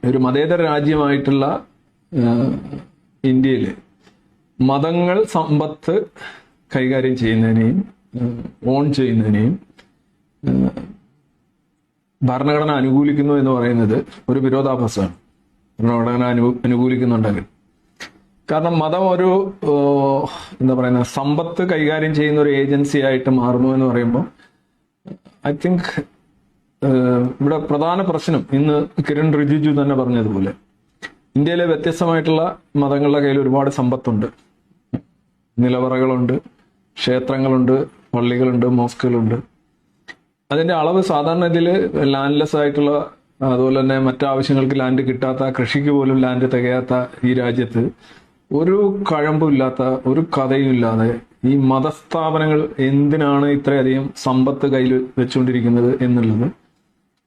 ഒരു മതേതര രാജ്യമായിട്ടുള്ള ഇന്ത്യയിൽ മതങ്ങൾ സമ്പത്ത് കൈകാര്യം ചെയ്യുന്നതിനെയും ഓൺ ചെയ്യുന്നതിനെയും ഭരണഘടന അനുകൂലിക്കുന്നു എന്ന് പറയുന്നത് ഒരു വിരോധാഭാസമാണ്. ഭരണഘടന അനുകൂലിക്കുന്നുണ്ടെങ്കിൽ. കാരണം മതം ഒരു എന്താ പറയുന്ന സമ്പത്ത് കൈകാര്യം ചെയ്യുന്ന ഒരു ഏജൻസി ആയിട്ട് മാറുന്നു എന്ന് പറയുമ്പോൾ ഐ തിങ്ക് ഇവിടെ പ്രധാന പ്രശ്നം ഇന്ന് കിരൺ റിജിജു തന്നെ പറഞ്ഞതുപോലെ ഇന്ത്യയിലെ വ്യത്യസ്തമായിട്ടുള്ള മതങ്ങളുടെ കയ്യിൽ ഒരുപാട് സമ്പത്തുണ്ട്. നിലവറകളുണ്ട്, ക്ഷേത്രങ്ങളുണ്ട്, പള്ളികളുണ്ട്, മോസ്കുകളുണ്ട്. അതിന്റെ അളവ് സാധാരണ ഇതിൽ ലാൻഡ്ലെസ് ആയിട്ടുള്ള, അതുപോലെ തന്നെ മറ്റാവശ്യങ്ങൾക്ക് ലാൻഡ് കിട്ടാത്ത, കൃഷിക്ക് പോലും ലാൻഡ് തികയാത്ത ഈ രാജ്യത്ത് ഒരു കഴമ്പും ഇല്ലാത്ത, ഒരു കഥയും ഇല്ലാതെ ഈ മതസ്ഥാപനങ്ങൾ എന്തിനാണ് ഇത്രയധികം സമ്പത്ത് കയ്യിൽ വെച്ചുകൊണ്ടിരിക്കുന്നത് എന്നുള്ളത്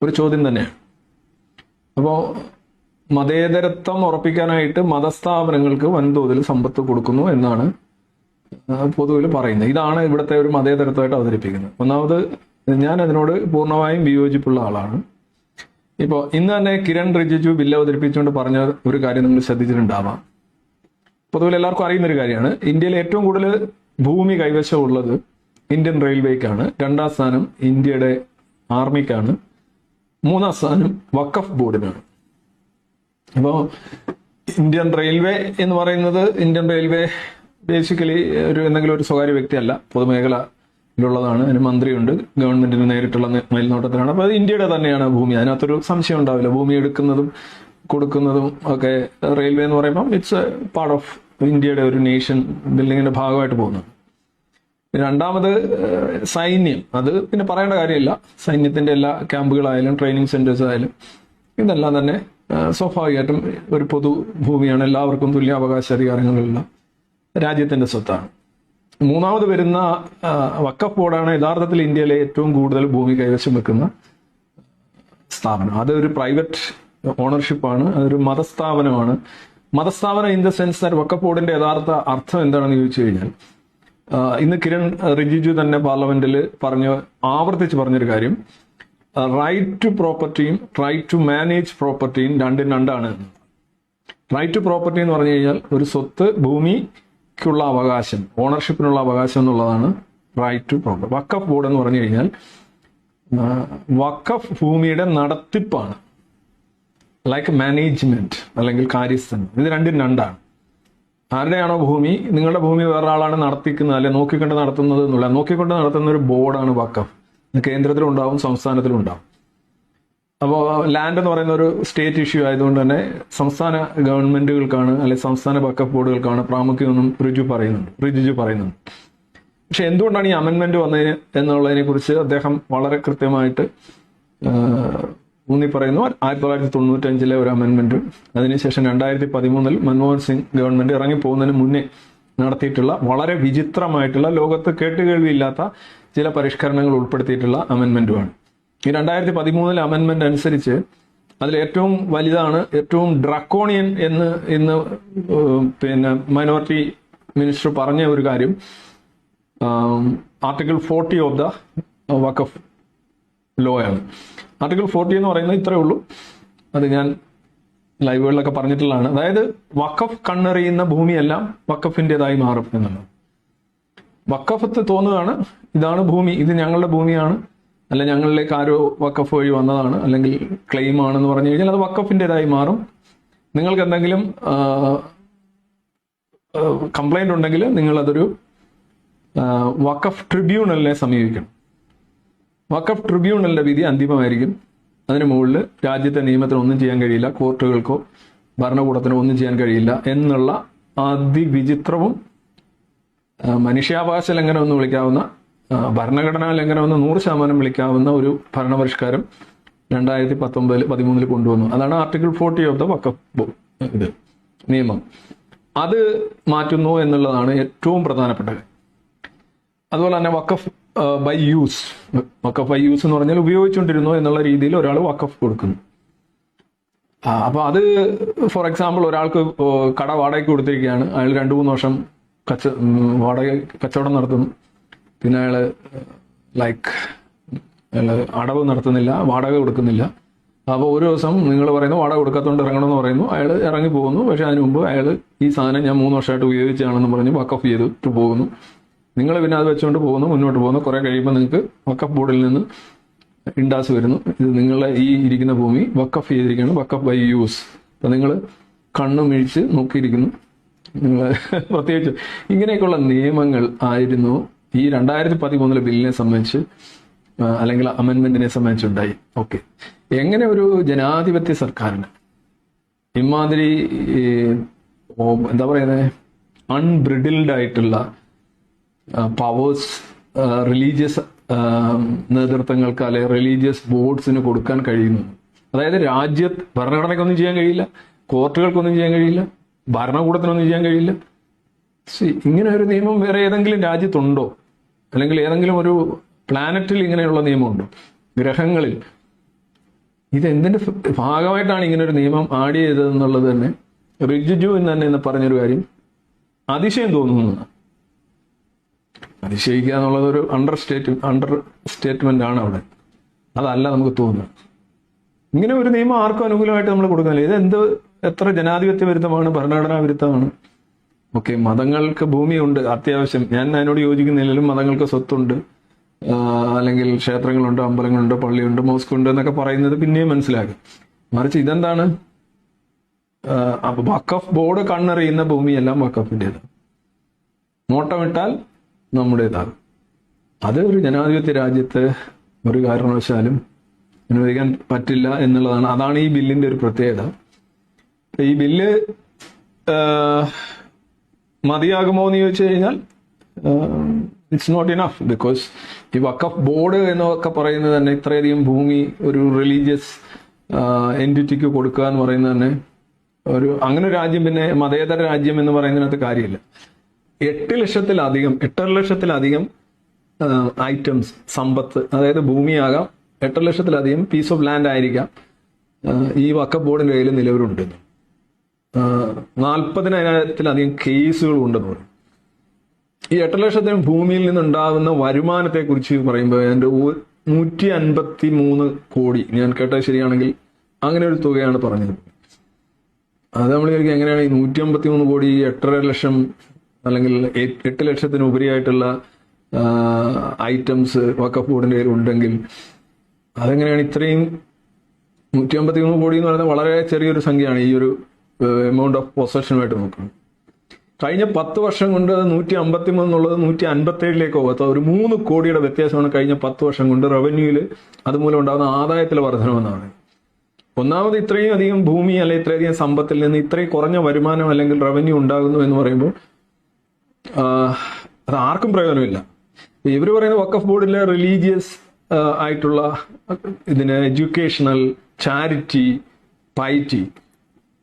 ഒരു ചോദ്യം തന്നെയാണ്. അപ്പോൾ മതേതരത്വം ഉറപ്പിക്കാനായിട്ട് മതസ്ഥാപനങ്ങൾക്ക് വൻതോതിൽ സമ്പത്ത് കൊടുക്കുന്നു എന്നാണ് പൊതുവിൽ പറയുന്നത്. ഇതാണ് ഇവിടുത്തെ ഒരു മതേതരത്വമായിട്ട് അവതരിപ്പിക്കുന്നത്. ഒന്നാമത് ഞാൻ അതിനോട് പൂർണ്ണമായും വിയോജിപ്പുള്ള ആളാണ്. ഇപ്പോൾ ഇന്ന് തന്നെ കിരൺ റിജിജു ബില്ല് അവതരിപ്പിച്ചുകൊണ്ട് പറഞ്ഞ ഒരു കാര്യം നിങ്ങൾ ശ്രദ്ധിച്ചിട്ടുണ്ടാവാം. പൊതുവിൽ എല്ലാവർക്കും അറിയുന്നൊരു കാര്യമാണ്, ഇന്ത്യയിൽ ഏറ്റവും കൂടുതൽ ഭൂമി കൈവശമുള്ളത് ഇന്ത്യൻ റെയിൽവേക്കാണ്. 2ാം സ്ഥാനം ഇന്ത്യയുടെ ആർമിക്കാണ്. 3ാം സ്ഥാനം വഖഫ് ബോർഡിനാണ്. അപ്പോൾ ഇന്ത്യൻ റെയിൽവേ എന്ന് പറയുന്നത്, ഇന്ത്യൻ റെയിൽവേ ബേസിക്കലി എന്തെങ്കിലും ഒരു സ്വകാര്യ വ്യക്തിയല്ല, പൊതുമേഖലയിലുള്ളതാണ്. അതിന് മന്ത്രിയുണ്ട്, ഗവൺമെന്റിന് നേരിട്ടുള്ള മേൽനോട്ടത്തിലാണ്. അപ്പോൾ അത് ഇന്ത്യയുടെ തന്നെയാണ് ഭൂമി, അതിനകത്തൊരു സംശയം ഉണ്ടാവില്ല. ഭൂമി എടുക്കുന്നതും കൊടുക്കുന്നതും ഒക്കെ റെയിൽവേ എന്ന് പറയുമ്പോൾ ഇറ്റ്സ് എ പാർട്ട് ഓഫ് ഇന്ത്യയുടെ ഒരു നേഷൻ ബിൽഡിങ്ങിന്റെ ഭാഗമായിട്ട് പോകുന്നത്. രണ്ടാമത് സൈന്യം, അത് പിന്നെ പറയേണ്ട കാര്യമില്ല. സൈന്യത്തിന്റെ എല്ലാ ക്യാമ്പുകളായാലും ട്രെയിനിങ് സെന്റേഴ്സ് ആയാലും ഇതെല്ലാം തന്നെ സ്വാഭാവികമായിട്ടും ഒരു പൊതു ഭൂമിയാണ്, എല്ലാവർക്കും തുല്യ അവകാശ അധികാരങ്ങളുള്ള രാജ്യത്തിന്റെ സ്വത്താണ്. 3ാമത് വരുന്ന വഖഫ് ബോർഡാണ് യഥാർത്ഥത്തിൽ ഇന്ത്യയിലെ ഏറ്റവും കൂടുതൽ ഭൂമി കൈവശം വെക്കുന്ന സ്ഥാപനം. അതൊരു പ്രൈവറ്റ് ഓണർഷിപ്പാണ്, അതൊരു മതസ്ഥാപനമാണ്. മതസ്ഥാപനം ഇൻ ദ സെൻസ് ദാറ്റ് വഖഫ് ബോർഡിന്റെ യഥാർത്ഥ അർത്ഥം എന്താണെന്ന് ചോദിച്ചു കഴിഞ്ഞാൽ, ഇന്ന് കിരൺ റിജിജു തന്നെ പാർലമെന്റിൽ ആവർത്തിച്ച് പറഞ്ഞൊരു കാര്യം, റൈറ്റ് ടു പ്രോപ്പർട്ടിയും റൈറ്റ് ടു മാനേജ് പ്രോപ്പർട്ടിയും രണ്ടാണ്. റൈറ്റ് ടു പ്രോപ്പർട്ടി എന്ന് പറഞ്ഞു കഴിഞ്ഞാൽ ഒരു സ്വത്ത്, ഭൂമിക്കുള്ള അവകാശം, ഓണർഷിപ്പിനുള്ള അവകാശം എന്നുള്ളതാണ് right to property. Waqf board എന്ന് പറഞ്ഞു കഴിഞ്ഞാൽ വഖഫ് ഭൂമിയുടെ നടത്തിപ്പാണ്, ലൈക്ക് മാനേജ്മെന്റ് അല്ലെങ്കിൽ കാര്യസ്ഥൻ. ഇത് രണ്ടാണ്. ആരുടെയാണോ ഭൂമി, നിങ്ങളുടെ ഭൂമി വേറൊരാളാണ് നടത്തിക്കുന്നത് അല്ലെ നോക്കിക്കൊണ്ട് നടത്തുന്നത് എന്നുള്ള, നോക്കിക്കൊണ്ട് നടത്തുന്ന ഒരു ബോർഡാണ് വഖഫ്. കേന്ദ്രത്തിലും ഉണ്ടാവും, സംസ്ഥാനത്തിലും ഉണ്ടാവും. അപ്പോൾ ലാൻഡ് എന്ന് പറയുന്ന ഒരു സ്റ്റേറ്റ് ഇഷ്യൂ ആയതുകൊണ്ട് തന്നെ സംസ്ഥാന ഗവൺമെന്റുകൾക്കാണ് അല്ലെങ്കിൽ സംസ്ഥാന വഖഫ് ബോർഡുകൾക്കാണ് പ്രാമുഖ്യമെന്നും റിജിജു പറയുന്നുണ്ട്. പക്ഷെ എന്തുകൊണ്ടാണ് ഈ അമെൻമെന്റ് വന്നതിന് എന്നുള്ളതിനെ കുറിച്ച് അദ്ദേഹം വളരെ കൃത്യമായിട്ട് ഊന്നി പറയുന്നു. 1995 ഒരു അമെൻമെന്റ്, അതിനുശേഷം 2013 മൻമോഹൻ സിംഗ് ഗവൺമെന്റ് ഇറങ്ങിപ്പോകുന്നതിന് മുന്നേ നടത്തിയിട്ടുള്ള വളരെ വിചിത്രമായിട്ടുള്ള, ലോകത്ത് കേട്ടുകേൾവിയില്ലാത്ത ചില പരിഷ്കരണങ്ങൾ ഉൾപ്പെടുത്തിയിട്ടുള്ള അമെൻമെന്റുമാണ്. ഈ 2013 അമെൻമെന്റ് അനുസരിച്ച് അതിൽ ഏറ്റവും വലുതാണ്, ഏറ്റവും ഡ്രക്കോണിയൻ എന്ന് ഇന്ന് പിന്നെ മൈനോറിറ്റി മിനിസ്റ്റർ പറഞ്ഞ ഒരു കാര്യം, article 40 of the Waqf law ആണ്. ആർട്ടിക്കിൾ 40 എന്ന് പറയുന്നത് ഇത്രയേ ഉള്ളൂ, അത് ഞാൻ ലൈവുകളിലൊക്കെ പറഞ്ഞിട്ടുള്ളതാണ്. അതായത് വഖഫ് കണ്ണെറിയുന്ന ഭൂമിയെല്ലാം വഖഫിൻ്റെതായി മാറും എന്നുള്ളത്. വഖഫത്ത് തോന്നുകയാണ് ഇതാണ് ഭൂമി, ഇത് ഞങ്ങളുടെ ഭൂമിയാണ്, അല്ല ഞങ്ങളിലേക്ക് ആരോ വഖഫ് വഴി വന്നതാണ് അല്ലെങ്കിൽ ക്ലെയിം ആണെന്ന് പറഞ്ഞു കഴിഞ്ഞാൽ അത് വഖഫിൻ്റെതായി മാറും. നിങ്ങൾക്ക് എന്തെങ്കിലും കംപ്ലൈന്റ് ഉണ്ടെങ്കിൽ നിങ്ങളതൊരു വഖഫ് ട്രിബ്യൂണലിനെ സമീപിക്കണം. വഖഫ് ട്രിബ്യൂണലിന്റെ വിധി അന്തിമമായിരിക്കും. അതിന് മുകളിൽ രാജ്യത്തെ നിയമത്തിന് ഒന്നും ചെയ്യാൻ കഴിയില്ല, കോർട്ടുകൾക്കോ ഭരണകൂടത്തിനോ ഒന്നും ചെയ്യാൻ കഴിയില്ല എന്നുള്ള അതിവിചിത്രവും മനുഷ്യാവകാശ ലംഘനം എന്ന് വിളിക്കാവുന്ന, ഭരണഘടനാ ലംഘനം എന്ന് 100% വിളിക്കാവുന്ന ഒരു ഭരണപരിഷ്കാരം 2013 കൊണ്ടുവന്നു. അതാണ് ആർട്ടിക്കിൾ 40 ഓഫ് ദ വഖഫ് ഇത് നിയമം. അത് മാറ്റുന്നു എന്നുള്ളതാണ് ഏറ്റവും പ്രധാനപ്പെട്ട കാര്യം. അതുപോലെ തന്നെ വഖഫ് ബൈ യൂസ് എന്ന് പറഞ്ഞാൽ ഉപയോഗിച്ചുകൊണ്ടിരുന്നു എന്നുള്ള രീതിയിൽ ഒരാൾ വഖഫ് കൊടുക്കുന്നു. അപ്പൊ അത് ഫോർ എക്സാമ്പിൾ ഒരാൾക്ക് കട വാടകയ്ക്ക് കൊടുത്തിരിക്കുകയാണ്, അയാൾ 2-3 വർഷം കച്ചവടം നടത്തുന്നു, പിന്നെ അയാള് അടവ് നടത്തുന്നില്ല, വാടക കൊടുക്കുന്നില്ല, അപ്പോൾ ഒരു ദിവസം നിങ്ങൾ പറയുന്നു വാടക കൊടുക്കാത്തതുകൊണ്ട് ഇറങ്ങണമെന്ന് പറയുന്നു, അയാൾ ഇറങ്ങി പോകുന്നു. പക്ഷേ അതിന് മുമ്പ് അയാൾ ഈ സാധനം ഞാൻ 3 വർഷമായിട്ട് ഉപയോഗിച്ചാണെന്ന് പറഞ്ഞ് വഖഫ് ചെയ്തിട്ട് പോകുന്നു. നിങ്ങൾ പിന്നെ അത് വെച്ചുകൊണ്ട് പോകുന്നു, മുന്നോട്ട് പോകുന്നു. കുറേ കഴിയുമ്പോൾ നിങ്ങൾക്ക് വഖഫ് ബോർഡിൽ നിന്ന് ഇൻഡാസ് വരുന്നു, ഇത് നിങ്ങളെ ഈ ഇരിക്കുന്ന ഭൂമി വഖഫ് ചെയ്തിരിക്കുകയാണ്, വഖഫ് ബൈ യൂസ്. അപ്പം നിങ്ങൾ കണ്ണു മിഴിച്ച് നോക്കിയിരിക്കുന്നു. നിങ്ങൾ പ്രത്യേകിച്ച് ഇങ്ങനെയൊക്കെയുള്ള നിയമങ്ങൾ ആയിരുന്നു ഈ 2013 ബില്ലിനെ സംബന്ധിച്ച് അല്ലെങ്കിൽ അമെൻമെന്റിനെ സംബന്ധിച്ചുണ്ടായി. ഓക്കെ, എങ്ങനെ ഒരു ജനാധിപത്യ സർക്കാരിന് ഇമാതിരി എന്താ പറയുന്നത് അൺബ്രിഡിൽഡ് ആയിട്ടുള്ള പവേഴ്സ് റിലീജിയസ് നേതൃത്വങ്ങൾക്ക് അല്ലെങ്കിൽ റിലീജിയസ് ബോർഡ്സിന് കൊടുക്കാൻ കഴിയുന്നു? അതായത് ഭരണഘടനയ്ക്കൊന്നും ചെയ്യാൻ കഴിയില്ല, കോർട്ടുകൾക്കൊന്നും ചെയ്യാൻ കഴിയില്ല, ഭരണകൂടത്തിനൊന്നും ചെയ്യാൻ കഴിയില്ല. ഇങ്ങനെ ഒരു നിയമം വേറെ ഏതെങ്കിലും രാജ്യത്തുണ്ടോ? അല്ലെങ്കിൽ ഏതെങ്കിലും ഒരു പ്ലാനറ്റിൽ ഇങ്ങനെയുള്ള നിയമമുണ്ടോ? ഗ്രഹങ്ങളിൽ ഇതെന്തിന്റെ ഭാഗമായിട്ടാണ് ഇങ്ങനെ ഒരു നിയമം ആഡ് ചെയ്തതെന്നുള്ളത് തന്നെ റിജിജു എന്ന് തന്നെ ഇന്ന് പറഞ്ഞൊരു കാര്യം അതിശയം തോന്നുന്നു. അതിശയിക്കുക എന്നുള്ളത് ഒരു അണ്ടർ സ്റ്റേറ്റ്മെന്റ് ആണ് അവിടെ. അതല്ല നമുക്ക് തോന്നുന്നത്. ഇങ്ങനെ ഒരു നിയമം ആർക്കും അനുകൂലമായിട്ട് നമ്മൾ കൊടുക്കുന്നില്ല. ഇത് എത്ര ജനാധിപത്യ വിരുദ്ധമാണ്, ഭരണഘടനാ വിരുദ്ധമാണ്. ഓക്കെ, മതങ്ങൾക്ക് ഭൂമിയുണ്ട് അത്യാവശ്യം, ഞാൻ അതിനോട് യോജിക്കുന്നില്ലെങ്കിലും മതങ്ങൾക്ക് സ്വത്തുണ്ട്, അല്ലെങ്കിൽ ക്ഷേത്രങ്ങളുണ്ട്, അമ്പലങ്ങളുണ്ട്, പള്ളിയുണ്ട്, മോസ്ക് ഉണ്ട് എന്നൊക്കെ പറയുന്നത് പിന്നെയും മനസ്സിലാക്കും. മറിച്ച് ഇതെന്താണ്, വഖഫ് ബോർഡ് കണ്ണെറിയുന്ന ഭൂമിയെല്ലാം വഖഫിൻ്റെതാണ്, നോട്ടമിട്ടാൽ നമ്മുടേതാകും. അത് ഒരു ജനാധിപത്യ രാജ്യത്ത് ഒരു കാരണവശാലും അനുവദിക്കാൻ പറ്റില്ല എന്നുള്ളതാണ്. അതാണ് ഈ ബില്ലിന്റെ ഒരു പ്രത്യേകത. ഈ ബില്ല് മതിയാകുമോ എന്ന് ചോദിച്ചു കഴിഞ്ഞാൽ ഇറ്റ്സ് നോട്ട് ഇനഫ്. ബിക്കോസ് ഈ വഖഫ് ബോർഡ് എന്നൊക്കെ പറയുന്നത് തന്നെ ഇത്രയധികം ഭൂമി ഒരു റിലീജിയസ് എൻറ്റിറ്റിക്ക് കൊടുക്കുക എന്ന് പറയുന്നത് തന്നെ അങ്ങനെ രാജ്യം, പിന്നെ മതേതര രാജ്യം എന്ന് പറയുന്നതിനകത്ത് കാര്യമില്ല. 8 ലക്ഷത്തിലധികം ഐറ്റംസ്, സമ്പത്ത്, അതായത് ഭൂമിയാകാം, 8 ലക്ഷത്തിലധികം പീസ് ഓഫ് ലാൻഡ് ആയിരിക്കാം ഈ വഖഫ് ബോർഡിന്റെ കയ്യിൽ നിലവിലുണ്ട്. 40,000-ലധികം കേസുകൾ ഉണ്ടെന്ന് പറയും. ഈ 8 ലക്ഷത്തിനും ഭൂമിയിൽ നിന്നുണ്ടാകുന്ന വരുമാനത്തെ കുറിച്ച് പറയുമ്പോൾ അതിന്റെ 153 കോടി, ഞാൻ കേട്ടത് ശരിയാണെങ്കിൽ അങ്ങനെ ഒരു തുകയാണ് പറഞ്ഞത്. അത് നമ്മൾ എങ്ങനെയാണ് ഈ 153 കോടി 8.5 ലക്ഷം അല്ലെങ്കിൽ 8 ലക്ഷത്തിന് ഉപരിയായിട്ടുള്ള ഐറ്റംസ് വഖഫ് ബോർഡിന്റെ കയ്യിൽ ഉണ്ടെങ്കിൽ അതെങ്ങനെയാണ് ഇത്രയും 153 കോടി എന്ന് പറയുന്നത് വളരെ ചെറിയൊരു സംഖ്യയാണ് ഈ ഒരു എമൗണ്ട് ഓഫ് പൊസഷനുമായിട്ട് നോക്കുന്നത്. കഴിഞ്ഞ 10 വർഷം കൊണ്ട് അത് 153 എന്നുള്ളത് 157 പോകാത്ത ഒരു 3 കോടിയുടെ വ്യത്യാസമാണ് കഴിഞ്ഞ 10 വർഷം കൊണ്ട് റവന്യൂവിൽ അതുമൂലം ഉണ്ടാകുന്ന ആദായത്തിലെ വർധനമെന്നാണ്. ഒന്നാമത് ഇത്രയും അധികം ഭൂമി അല്ലെങ്കിൽ ഇത്രയധികം സമ്പത്തിൽ നിന്ന് ഇത്രയും കുറഞ്ഞ വരുമാനം അല്ലെങ്കിൽ റവന്യൂ ഉണ്ടാകുന്നു എന്ന് പറയുമ്പോൾ അത് ആർക്കും പ്രയോജനമില്ല. ഇവർ പറയുന്ന വഖഫ് ബോർഡിലെ റിലീജിയസ് ആയിട്ടുള്ള ഇതിന് എഡ്യൂക്കേഷണൽ, ചാരിറ്റി, പൈറ്റി,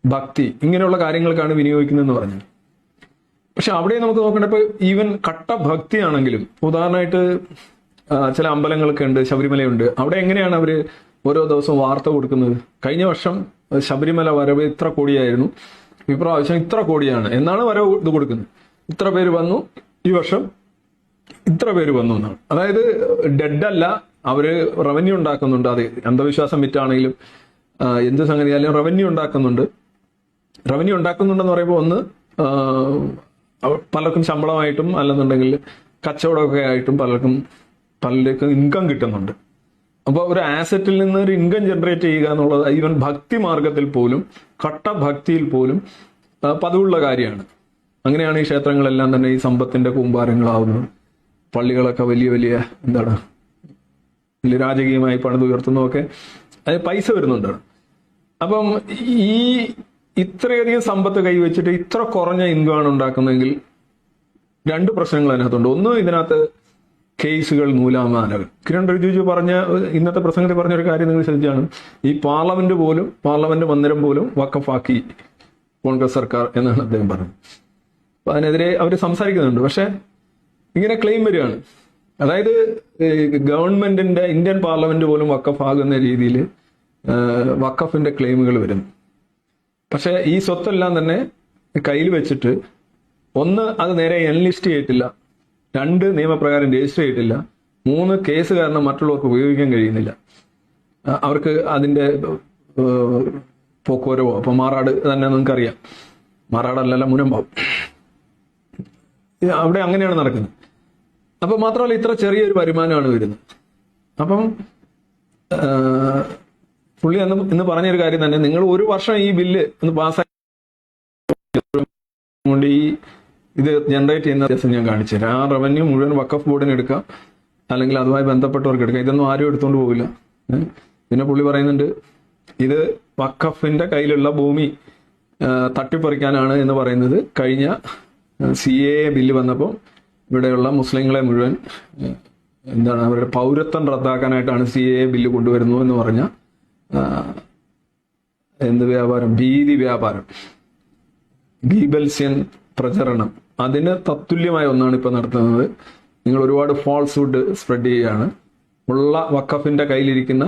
ഭക്തി ഇങ്ങനെയുള്ള കാര്യങ്ങൾക്കാണ് വിനിയോഗിക്കുന്നതെന്ന് പറഞ്ഞത്. പക്ഷെ അവിടെ നമുക്ക് നോക്കേണ്ടപ്പോൾ ഈവൻ കട്ട ഭക്തിയാണെങ്കിലും, ഉദാഹരണമായിട്ട് ചില അമ്പലങ്ങളൊക്കെ ഉണ്ട്, ശബരിമലയുണ്ട്, അവിടെ എങ്ങനെയാണ് അവർ ഓരോ ദിവസവും വാർത്ത കൊടുക്കുന്നത്? കഴിഞ്ഞ വർഷം ശബരിമല വരവ് ഇത്ര കോടിയായിരുന്നു, ഇപ്രാവശ്യം ഇത്ര കോടിയാണ് എന്നാണ് വരവ് ഇത് കൊടുക്കുന്നത്. ഇത്ര പേര് വന്നു, ഈ വർഷം ഇത്ര പേര് വന്നു എന്നാണ്. അതായത് ഡെഡ് അല്ല, അവര് റവന്യൂ ഉണ്ടാക്കുന്നുണ്ട്. അത് അന്ധവിശ്വാസം വിറ്റാണെങ്കിലും എന്ത് സംഗതിയായാലും റവന്യൂ ഉണ്ടാക്കുന്നുണ്ട്. റവന്യൂ ഉണ്ടാക്കുന്നുണ്ടെന്ന് പറയുമ്പോൾ ഒന്ന് പലർക്കും ശമ്പളമായിട്ടും അല്ലെന്നുണ്ടെങ്കിൽ കച്ചവടമൊക്കെ ആയിട്ടും പലർക്കും ഇൻകം കിട്ടുന്നുണ്ട്. അപ്പോൾ ഒരു ആസറ്റിൽ നിന്ന് ഒരു ഇൻകം ജനറേറ്റ് ചെയ്യുക എന്നുള്ളത് ഈവൻ ഭക്തി മാർഗത്തിൽ പോലും, കട്ട ഭക്തിയിൽ പോലും പതിവുള്ള കാര്യമാണ്. അങ്ങനെയാണ് ഈ ക്ഷേത്രങ്ങളെല്ലാം തന്നെ ഈ സമ്പത്തിന്റെ കൂമ്പാരങ്ങളാവുന്നത്. പള്ളികളൊക്കെ വലിയ വലിയ വലിയ രാജകീയമായി പണിതുയർത്തുന്നതൊക്കെ അത് പൈസ വരുന്നുണ്ട്. അപ്പം ഈ ഇത്രയധികം സമ്പത്ത് കൈവച്ചിട്ട് ഇത്ര കുറഞ്ഞ ഇൻകമാണ് ഉണ്ടാക്കുന്നതെങ്കിൽ 2 പ്രശ്നങ്ങൾ അതിനകത്തുണ്ട്. ഒന്ന്, ഇതിനകത്ത് കേസുകൾ നൂലാമാലകൾ. കിരൺ റിജിജു ഇന്നത്തെ പ്രസംഗത്തിൽ പറഞ്ഞൊരു കാര്യം നിങ്ങൾ ശ്രദ്ധിച്ചാണ്, ഈ പാർലമെന്റ് മന്ദിരം പോലും വഖഫാക്കി കോൺഗ്രസ് സർക്കാർ എന്നാണ് അദ്ദേഹം പറഞ്ഞത്. അപ്പൊ അതിനെതിരെ അവർ സംസാരിക്കുന്നുണ്ട്. പക്ഷെ ഇങ്ങനെ ക്ലെയിം വരികയാണ്, അതായത് ഗവൺമെന്റിന്റെ, ഇന്ത്യൻ പാർലമെന്റ് പോലും വഖഫാകുന്ന രീതിയിൽ വഖഫിന്റെ ക്ലെയിമുകൾ വരുന്നു. പക്ഷെ ഈ സ്വത്തെല്ലാം തന്നെ കയ്യിൽ വെച്ചിട്ട്, ഒന്ന്, അത് നേരെ എൻലിസ്റ്റ് ചെയ്തിട്ടില്ല, 2, നിയമപ്രകാരം രജിസ്റ്റർ ചെയ്തിട്ടില്ല, 3, കേസ് കാരണം മറ്റുള്ളവർക്ക് ഉപയോഗിക്കാൻ കഴിയുന്നില്ല. അവർക്ക് അതിന്റെ പോക്കുവരവോ. അപ്പൊ മാറാട് തന്നെ നിങ്ങൾക്കറിയാം, മാറാടല്ലല്ല മുനമ്പാവും, അവിടെ അങ്ങനെയാണ് നടക്കുന്നത്. അപ്പൊ മാത്രമല്ല ഇത്ര ചെറിയൊരു വരുമാനമാണ് വരുന്നത്. അപ്പം പുള്ളി ഇന്ന് പറഞ്ഞൊരു കാര്യം തന്നെ, നിങ്ങൾ ഒരു വർഷം ഈ ബില്ല് ഒന്ന് പാസ്സാക്കി കൊണ്ട് ഈ ഇത് ജനറേറ്റ് ചെയ്യുന്ന ദിവസം ഞാൻ കാണിച്ചു തരാം. ആ റവന്യൂ മുഴുവൻ വഖഫ് ബോർഡിന് എടുക്കാം, അല്ലെങ്കിൽ അതുമായി ബന്ധപ്പെട്ടവർക്ക് എടുക്കാം. ഇതൊന്നും ആരും എടുത്തുകൊണ്ട് പോകില്ല. പിന്നെ പുള്ളി പറയുന്നുണ്ട് ഇത് വഖഫിന്റെ കയ്യിലുള്ള ഭൂമി തട്ടിപ്പറിക്കാനാണ് എന്ന് പറയുന്നത്. കഴിഞ്ഞ CAA ബില്ല് വന്നപ്പോൾ ഇവിടെയുള്ള മുസ്ലിങ്ങളെ മുഴുവൻ എന്താണ് അവരുടെ പൗരത്വം റദ്ദാക്കാനായിട്ടാണ് CAA ബില്ല് കൊണ്ടുവരുന്നു എന്ന് പറഞ്ഞ എന്ത് വ്യാപാരം, ഭീതി വ്യാപാരം, ഗീബൽസ്യൻ പ്രചരണം, അതിന് തത്തുല്യമായ ഒന്നാണ് ഇപ്പൊ നടത്തുന്നത്. നിങ്ങൾ ഒരുപാട് ഫാൾസ്ഹുഡ് സ്പ്രെഡ് ചെയ്യുകയാണ്. ഉള്ള വഖഫിന്റെ കയ്യിലിരിക്കുന്ന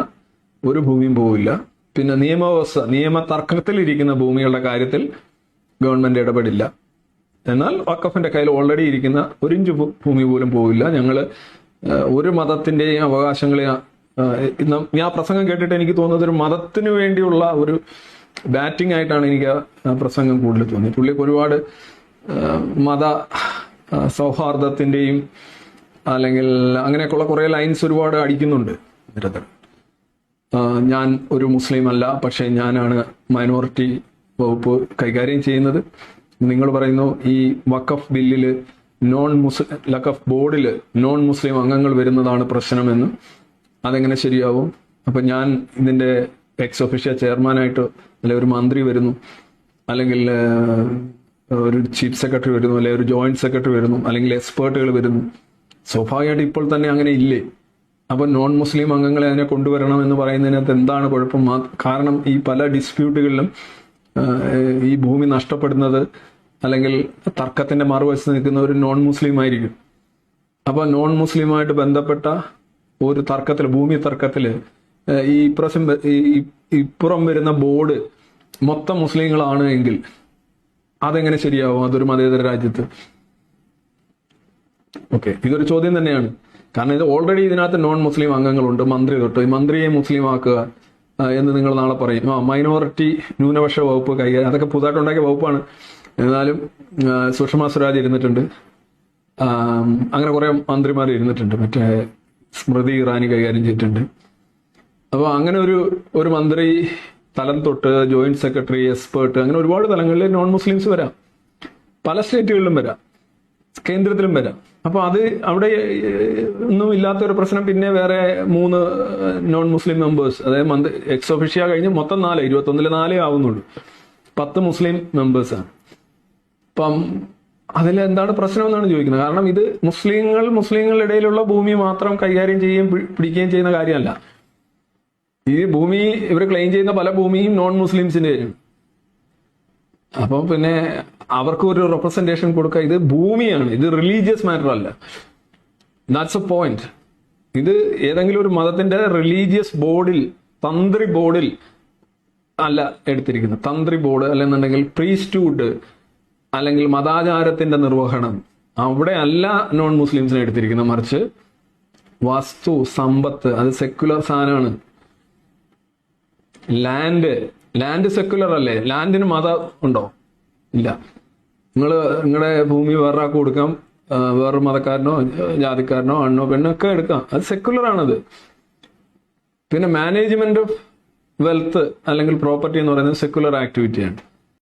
ഒരു ഭൂമിയും പോവില്ല. പിന്നെ നിയമ തർക്കത്തിലിരിക്കുന്ന ഭൂമികളുടെ കാര്യത്തിൽ ഗവൺമെന്റ് ഇടപെടില്ല. എന്നാൽ വഖഫിന്റെ കയ്യിൽ ഓൾറെഡി ഇരിക്കുന്ന ഒരു ഇഞ്ച് ഭൂമി പോലും പോവില്ല. ഞങ്ങൾ ഒരു മതത്തിന്റെയും അവകാശങ്ങളെ ഞാൻ പ്രസംഗം കേട്ടിട്ട് എനിക്ക് തോന്നുന്നത് ഒരു മതത്തിന് വേണ്ടിയുള്ള ഒരു ബാറ്റിംഗ് ആയിട്ടാണ് എനിക്ക് ആ പ്രസംഗം കൂടുതൽ തോന്നി. പുള്ളിക്ക് ഒരുപാട് മത സൗഹാർദ്ദത്തിന്റെയും അല്ലെങ്കിൽ അങ്ങനെയൊക്കെയുള്ള കുറെ ലൈൻസ് ഒരുപാട് അടിക്കുന്നുണ്ട്. ഞാൻ ഒരു മുസ്ലിം അല്ല, പക്ഷെ ഞാനാണ് മൈനോറിറ്റി വകുപ്പ് കൈകാര്യം ചെയ്യുന്നത്. നിങ്ങൾ പറയുന്നു ഈ വഖഫ് ബില്ലില് വഖഫ് ബോർഡിൽ നോൺ മുസ്ലിം അംഗങ്ങൾ വരുന്നതാണ് പ്രശ്നമെന്ന്. അതെങ്ങനെ ശരിയാവും? അപ്പൊ ഞാൻ ഇതിന്റെ എക്സ് ഒഫീഷ്യ ചെയർമാനായിട്ട് അല്ലെങ്കിൽ ഒരു മന്ത്രി വരുന്നു, അല്ലെങ്കിൽ ഒരു ചീഫ് സെക്രട്ടറി വരുന്നു, അല്ലെങ്കിൽ ഒരു ജോയിന്റ് സെക്രട്ടറി വരുന്നു, അല്ലെങ്കിൽ എക്സ്പേർട്ടുകൾ വരുന്നു. സ്വാഭാവികമായിട്ട് ഇപ്പോൾ തന്നെ അങ്ങനെ ഇല്ലേ? അപ്പൊ നോൺ മുസ്ലിം അംഗങ്ങളെ അതിനെ കൊണ്ടുവരണം എന്ന് പറയുന്നതിനകത്ത് എന്താണ് കുഴപ്പം? കാരണം ഈ പല ഡിസ്പ്യൂട്ടുകളിലും ഈ ഭൂമി നഷ്ടപ്പെടുന്നത് അല്ലെങ്കിൽ തർക്കത്തിന്റെ മറുവശത്ത് നിൽക്കുന്ന ഒരു നോൺ മുസ്ലിം ആയിരിക്കും. അപ്പൊ നോൺ മുസ്ലിമായിട്ട് ബന്ധപ്പെട്ട ഒരു തർക്കത്തിൽ, ഭൂമി തർക്കത്തില് ഈ ഇപ്പുറം വരുന്ന ബോർഡ് മൊത്തം മുസ്ലിങ്ങളാണ് എങ്കിൽ അതെങ്ങനെ ശരിയാവും അതൊരു മതേതര രാജ്യത്ത്? ഓക്കെ, ഇതൊരു ചോദ്യം തന്നെയാണ്. കാരണം ഇത് ഓൾറെഡി ഇതിനകത്ത് നോൺ മുസ്ലിം അംഗങ്ങളുണ്ട്. മന്ത്രി തൊട്ട് ഈ മന്ത്രിയെ മുസ്ലിം ആക്കുക എന്ന് നിങ്ങൾ നാളെ പറയും. മൈനോറിറ്റി ന്യൂനപക്ഷ വകുപ്പ് കൈകാര്യം, അതൊക്കെ പുതുതായിട്ടുണ്ടാക്കിയ വകുപ്പാണ്. എന്നാലും സുഷമ സ്വരാജ് ഇരുന്നിട്ടുണ്ട്, അങ്ങനെ കുറെ മന്ത്രിമാർ ഇരുന്നിട്ടുണ്ട്, മറ്റേ സ്മൃതി ഇറാനി കൈകാര്യം ചെയ്തിട്ടുണ്ട്. അപ്പോൾ അങ്ങനെ ഒരു മന്ത്രി തലം തൊട്ട് ജോയിന്റ് സെക്രട്ടറി, എക്സ്പേർട്ട്, അങ്ങനെ ഒരുപാട് തലങ്ങളിൽ നോൺ മുസ്ലിംസ് വരാം. പല സ്റ്റേറ്റുകളിലും വരാം, കേന്ദ്രത്തിലും വരാം. അപ്പൊ അത് അവിടെ ഒന്നും ഇല്ലാത്തൊരു പ്രശ്നം പിന്നെ വേറെ 3 നോൺ മുസ്ലിം മെമ്പേഴ്സ്, അതായത് എക്സ് ഒഫീഷ്യ കഴിഞ്ഞ് മൊത്തം 4, 21 4 ആവുന്നുള്ളൂ, 10 മുസ്ലിം മെമ്പേഴ്സാണ്. അപ്പം അതിലെന്താണ് പ്രശ്നം എന്നാണ് ചോദിക്കുന്നത്. കാരണം ഇത് മുസ്ലിങ്ങളുടെ ഇടയിലുള്ള ഭൂമി മാത്രം കൈകാര്യം ചെയ്യുകയും പിടിക്കുകയും ചെയ്യുന്ന കാര്യമല്ല. ഈ ഭൂമി ഇവർ ക്ലെയിം ചെയ്യുന്ന പല ഭൂമിയും നോൺ മുസ്ലിംസിന്റെ ആയിരിക്കും. അപ്പം പിന്നെ അവർക്ക് ഒരു റെപ്രസെന്റേഷൻ കൊടുക്കുക. ഇത് ഭൂമിയാണ്, ഇത് റിലീജിയസ് മാറ്റർ അല്ല. That's A point. ഇത് ഏതെങ്കിലും ഒരു മതത്തിന്റെ റിലീജിയസ് ബോർഡിൽ, തന്ത്രി ബോർഡിൽ അല്ല എടുത്തിരിക്കുന്നത്. തന്ത്രി ബോർഡ് അല്ലെന്നുണ്ടെങ്കിൽ പ്രീസ്റ്റ്ഹുഡ് അല്ലെങ്കിൽ മതാചാരത്തിന്റെ നിർവഹണം, അവിടെ അല്ല നോൺ മുസ്ലിംസിനെ എടുത്തിരിക്കുന്നത്. മറിച്ച് വസ്തു, സമ്പത്ത്, അത് സെക്യുലർ സാധനമാണ്. ലാൻഡ് സെക്യുലർ അല്ലേ? ലാൻഡിന് മതം ഉണ്ടോ? ഇല്ല. നിങ്ങളുടെ ഭൂമി വേറൊരാൾക്ക് കൊടുക്കാം, വേറൊരു മതക്കാരനോ ജാതിക്കാരനോ ആണോ പെണ്ണോ ഒക്കെ എടുക്കാം, അത് സെക്യുലർ ആണത്. പിന്നെ മാനേജ്മെന്റ് ഓഫ് വെൽത്ത് അല്ലെങ്കിൽ പ്രോപ്പർട്ടി എന്ന് പറയുന്നത് സെക്യുലർ ആക്ടിവിറ്റിയാണ്.